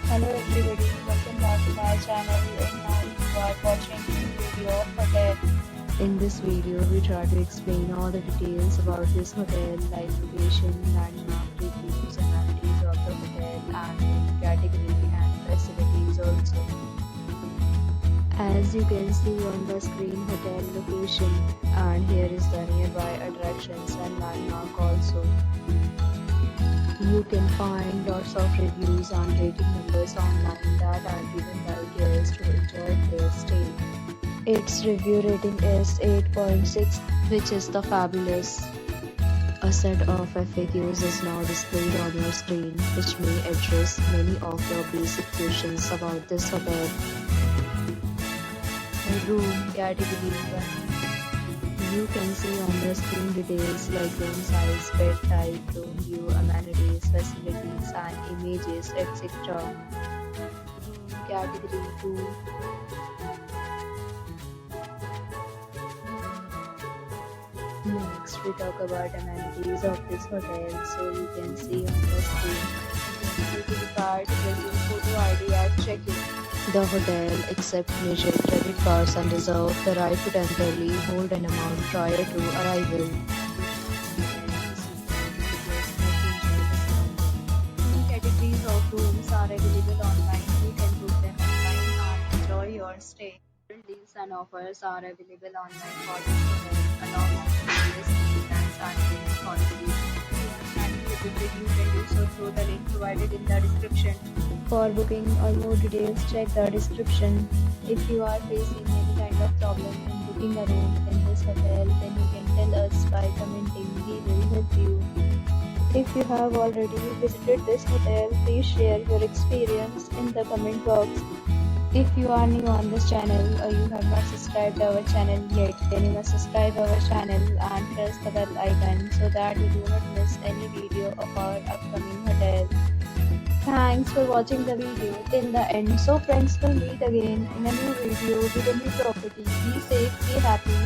Hello everybody, welcome back to my channel and now you are watching a video of hotel. In this video, we try to explain all the details about this hotel like location, landmark, reviews, amenities of the hotel and category and facilities also. As you can see on the screen, hotel location, and here is the nearby attractions and landmark also. You can find lots of reviews and rating numbers online that are given by guests to enjoy their stay. Its review rating is 8.6, which is the fabulous. A set of FAQs is now displayed on your screen, which may address many of your basic questions about this hotel. Room category 1. You can see on the screen details like room size, bed type, room view, amenities, facilities and images, etc. Room category 2. Next, we talk about amenities of this hotel. So you can see on the screen. Security card, present photo ID at check-in. The hotel accepts major credit cards and reserves the right to temporarily hold an amount prior to arrival. Categories of rooms are available online. You can book them online and enjoy your stay. Deals and offers are available online for this hotel along with various discounts and payment policies. If you are planning to visit, you can do so through the link provided in the description. For booking or more details, check the description. If you are facing any kind of problem in booking a room in this hotel, then you can tell us by commenting. We will help you. If you have already visited this hotel, please share your experience in the comment box. If you are new on this channel or you have not subscribed our channel yet, then you must subscribe our channel and press the bell icon so that you do not miss any video of our upcoming hotel. Thanks for watching the video till the end. So friends, will meet again in a new video with a new property. Be safe, be happy.